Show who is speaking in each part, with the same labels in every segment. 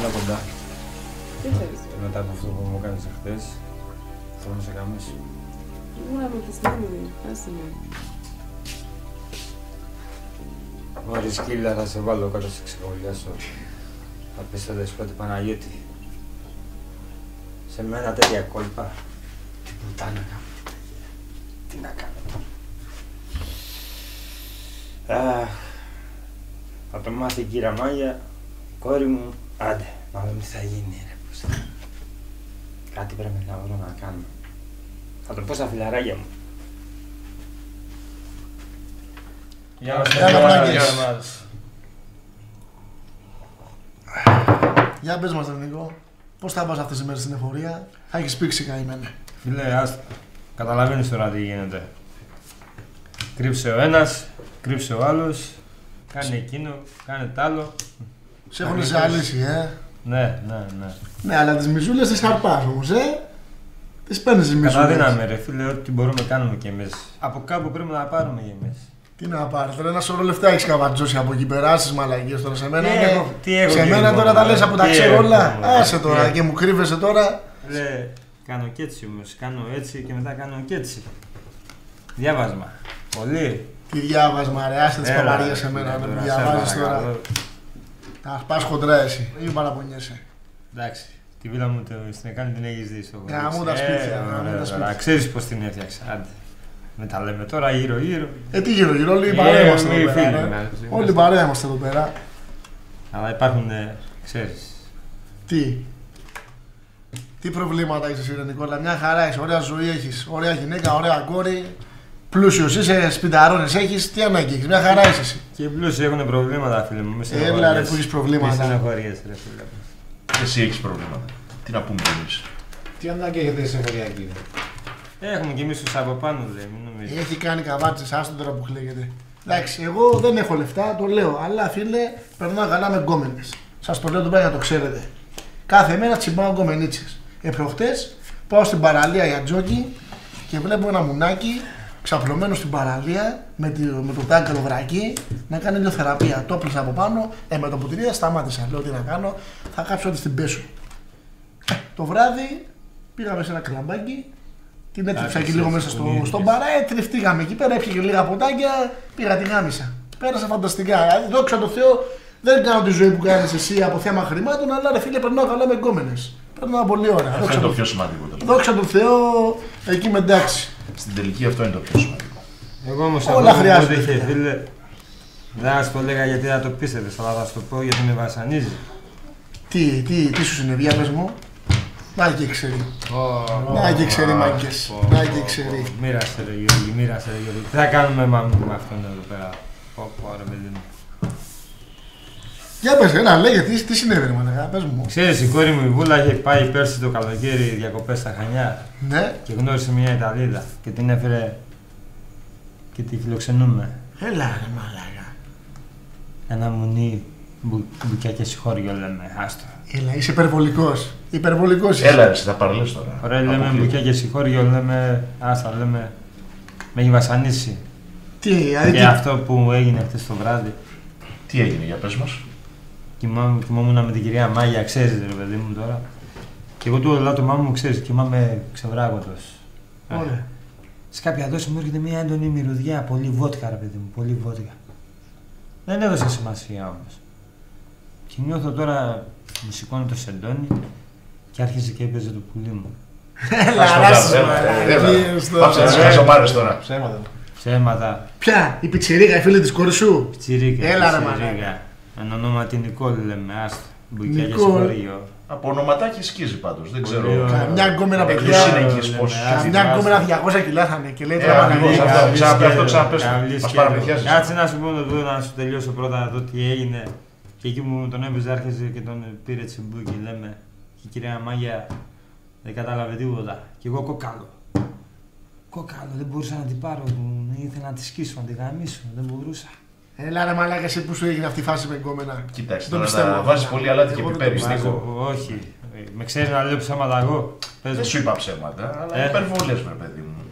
Speaker 1: Έλα κοντά.
Speaker 2: Τι θέλεις?
Speaker 1: Μετά από αυτό που μου έκανες χθες, θέλω να σε καμίσω.
Speaker 2: Ήμουν αμεθυσμένη, άσε με.
Speaker 1: Μόλις σκύλα θα σε βάλω κάτω σε ξεχωριάσω. Θα πεις στο δεσπότη Παναγιώτη. Σε μένα τέτοια κόλπα. Τι πουτάνα κάνω. Τι να κάνω τώρα. Θα το μάθει η κύρα Μάγια, η κόρη μου, άντε, να δούμε τι θα γίνει ρε πούστα. Κάτι πρέπει να βρω να κάνω. Θα το πω στα φιλαράκια μου. Γεια μας,
Speaker 3: Για πες μας, Νίκο, πώς θα πας αυτές τις μέρες στην εφορία, θα έχεις πήξει καημένε.
Speaker 1: Φίλε, άστα. Καταλαβαίνεις τώρα τι γίνεται. Κρύψε ο ένας, κρύψε ο άλλος, κάνε εκείνο, κάνε τ' άλλο.
Speaker 3: Σε έχουν ζαλίσει,
Speaker 1: Ναι.
Speaker 3: Ναι, αλλά τις μιζούλες τις χαρπάς όμως, τις παίρνεις τις μιζούλες.
Speaker 1: Κατά δύναμη ρε φίλε, ό,τι μπορούμε κάνουμε κι εμείς. Από κάπου πρέπει να πάρουμε κι εμείς.
Speaker 3: Τι να πάρεις, τώρα ένα σωρό λεφτά έχεις καβατζώσει από εκεί, περάσεις μαλακίες τώρα σε μένα.
Speaker 1: Τι έχω
Speaker 3: σε μένα τώρα τα λες από τα ξέρω όλα. Άσε τώρα και μου κρύβεσαι τώρα.
Speaker 1: Λε, κάνω κι έτσι όμως, κάνω έτσι και μετά κάνω κι έτσι. Διάβασμα. Πολύ.
Speaker 3: Τι διάβασμα ρε, άσε τις παπαρίες σε μένα, να μην διαβάζεις τώρα. Θα πας χοντρά εσύ, μην παραπονιέσαι.
Speaker 1: Εντάξει, τη βίλα μου στην Εκάνη την έχεις δει στο χωριό.
Speaker 3: Γαμώ τα σπίτια.
Speaker 1: Ξέρεις πως την έφτιαξα, άντε. Με τα λέμε τώρα γύρω-γύρω.
Speaker 3: Τι γύρω-γύρω, όλοι παρέα είμαστε εδώ πέρα. Όλοι παρέα είμαστε εδώ πέρα.
Speaker 1: Αλλά υπάρχουν, ξέρεις.
Speaker 3: Τι προβλήματα έχεις εσύ ρε Νικόλα, μια χαρά είσαι, ωραία ζωή έχεις, ωραία γυναίκα, ωραία κόρη. Πλούσιος είσαι, σπιταρώνες έχεις, τι ανάγκη έχεις, μια χαρά είσαι εσύ.
Speaker 1: Και οι πλούσιοι έχουν προβλήματα φίλε μου,
Speaker 3: έλα ρε που έχεις προβλήματα.
Speaker 1: Μη στεναχωρίες ρε φίλε μου.
Speaker 4: Εσύ έχεις προβλήματα, τι να πούμε κι εμείς.
Speaker 5: Τι ανάγκη έχετε σε χωριακή.
Speaker 1: Έχουμε κι εμείς τους από πάνω λέει, μην νομίζεις.
Speaker 3: Έχει κάνει καβάτσες, άστον τώρα που χλέγεται. Εντάξει, εγώ δεν έχω λεφτά, το λέω, αλλά φίλε, περνάω καλά με γκόμενες. Σας το λέω το πέρα να το ξέρετε. Κάθε μέρα τσιμπάω γκομενίτσες. Προχτές πάω στην παραλία για τζόκι και βλέπω ένα μουνάκι ξαπλωμένο στην παραλία με το τάγκαλο βρακί να κάνει ηλιοθεραπεία. Το έπλυσα από πάνω, με το πουτηρία σταμάτησα. Λέω τι να κάνω, θα κάψω ό,τι στην πέσω. Το βράδυ πήγαμε σε ένα κλαμπάκι, την έτρεψα και λίγο μέσα στον παρά, τριφτήκαμε εκεί πέρα, έπιε και λίγα ποτάκια, πήγα τη γάμισα. Πέρασα φανταστικά. Δόξα τω Θεώ, δεν κάνω τη ζωή που κάνεις εσύ από θέμα χρημάτων, αλλά ρε φίλε περνάω καλά με γκόμενες. Περνάω πολύ ωραία.
Speaker 4: Αυτό είναι το πιο σημαντικό.
Speaker 3: Δόξα τω Θεώ, εκεί με εντάξει.
Speaker 4: Στην τελική αυτό είναι το πιο σημαντικό.
Speaker 1: Εγώ όμως
Speaker 3: όλα χρειάζονται.
Speaker 1: Φίλε, δεν θα σου το έλεγα γιατί θα το πίστευες, αλλά θα σου το πω γιατί με βασανίζει.
Speaker 3: Τι σου συνέβη, πες μου. Να και ξέρει. Να και ξέρει μάγκες. Να και ξέρει.
Speaker 1: Μοίρασε ρε Γιώργη, μοίρασε ρε Γιώργη. Τι θα κάνουμε με αυτόν εδώ πέρα. Ωραία παιδί μου.
Speaker 3: Για πες, να λέγε, τι συνέβη ρε μαλακά, πες μου.
Speaker 1: Ξέρεις, η κόρη μου η Βούλα είχε πάει πέρσι το καλοκαίρι διακοπές στα Χανιά.
Speaker 3: Ναι.
Speaker 1: Και γνώρισε μια Ιταλίδα και την έφερε και τη φιλοξενούμε.
Speaker 3: Έλα ρε μαλακά.
Speaker 1: Ένα μουνί μπουκιά και συγχώριο λέμε, άστο.
Speaker 3: Έλα, είσαι υπερβολικός. Υπερβολικός είσαι.
Speaker 4: Έλα ρε, θα παραλες τώρα.
Speaker 1: Ωραία, λέμε μπουκιά και συγχώριο, λέμε, άστα λέμε, με έχει βασανίσει. Και αυτό που έγινε χτες το βράδυ.
Speaker 4: Τι έγινε, για πες μας.
Speaker 1: Κοιμόμουν με την κυρία Μάγια, ξέρεις ρε παιδί μου τώρα. Και εγώ του λέω το μάμα μου, ξέρεις, κοιμάμαι ξεβράγωτος.
Speaker 3: Ωραία.
Speaker 1: Σε κάποια δόση μου έρχεται μια έντονη μυρωδιά, πολύ βότκα ρε παιδί μου, πολύ βότκα. Δεν έδωσα σημασία όμως. Και νιώθω τώρα, μου σηκώνει το σεντόνι και άρχισε και έπαιζε το πουλί μου.
Speaker 3: Έλα,
Speaker 4: πάψε τις χαζομάρες τώρα.
Speaker 1: Ψέματα.
Speaker 3: Ποια, η πιτσιρίκα, η φίλη της κόρης σου.
Speaker 1: Πιτσιρίκα,
Speaker 3: έλα ρε μαλάκα.
Speaker 1: Εν ονόματι Νικόλ λέμε, άστα. Μπουκιά και συγχωρείο.
Speaker 4: Από ονοματάκι σκίζει πάντως, δεν ξέρω.
Speaker 3: Μια γκόμενα παιδιά. Μια γκόμενα 200 κιλά θα είναι και λέει τώρα
Speaker 4: αυτό ξαναπες. Μας παραπληκτιάζεις.
Speaker 1: Κάτσε να σου πω να σου τελειώσω πρώτα να δω τι έγινε. Και εκεί που τον έπαιζε άρχισε και τον πήρε τσιμπούκι λέμε. Και η κυρία Μάγια δεν κατάλαβε τίποτα. Και εγώ κόκαλο. Κόκαλο, δεν μπορούσα να την πάρω. Ήθελα να τη σκίσω, να τη γαμίσω. Δεν μπορούσα.
Speaker 3: Έλα ρε μαλάκα, εσύ που σου έγινε αυτή η φάση με γκόμενα.
Speaker 4: Κοιτάξτε, τώρα να βάζεις πολύ αλάτι και πιπέρι.
Speaker 1: Όχι. Με ξέρει να λέω ψέματα εγώ.
Speaker 4: Δεν σου είπα ψέματα, αλλά υπερβολές βρε παιδί μου.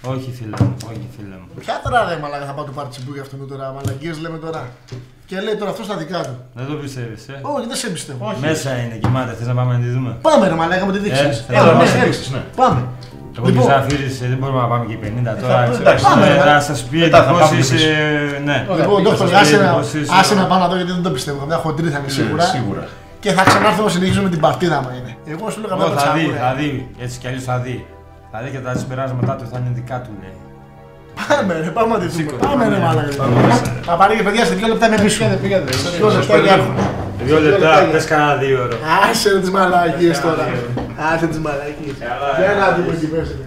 Speaker 1: Όχι φίλε μου, όχι φίλε μου.
Speaker 3: Ποια τώρα ρε μαλάκα θα πάω το πάρει τσιμπούκι αυτόν τώρα, μαλακίες λέμε τώρα. Και λέει τώρα αυτό στα δικά του.
Speaker 1: Δεν το πιστεύεις,
Speaker 3: Όχι, δεν σε πιστεύω.
Speaker 1: Μέσα είναι, κοιμάται. Θες να πάμε να τη δούμε?
Speaker 3: Πάμε ρε μαλάκα, μου τη δείξεις.
Speaker 4: Έλα, μας τη δείξεις, ναι.
Speaker 3: Πάμε.
Speaker 1: Εγώ και Ζαφύρης δεν μπορούμε να πάμε και 50 τώρα.
Speaker 4: εντάξει,
Speaker 1: Να σας πει εντυπώσεις. Ναι.
Speaker 3: Λοιπόν, Δόκτωρ, άσε να πάω να δω γιατί δεν το πιστεύω. Καμιά χοντρή θα είναι σίγουρα. Και θα ξανάρθω να συνεχίσουμε την παρτίδα άμα είναι. Εγώ σου λέω καμιά
Speaker 1: θα δει, έτσι κι αλλιώς θα δει. Θα δει και τα συμπεράσματά του θα είναι δικά του, λέει.
Speaker 3: Πάμε ρε, πάμε να τη δούμε. Πάμε ρε μάλακα. Θα πάρει και παιδιά σε 2 λεπτά με πίσω.
Speaker 5: Πήγατε.
Speaker 3: 2 λεπτά και έρχομαι.
Speaker 1: 2 λεπτά, πες κανένα 2 ώρο.
Speaker 3: Άσε τις μαλακίες τώρα. Άσε τις μαλακίες. Για να δούμε τι πέσανε.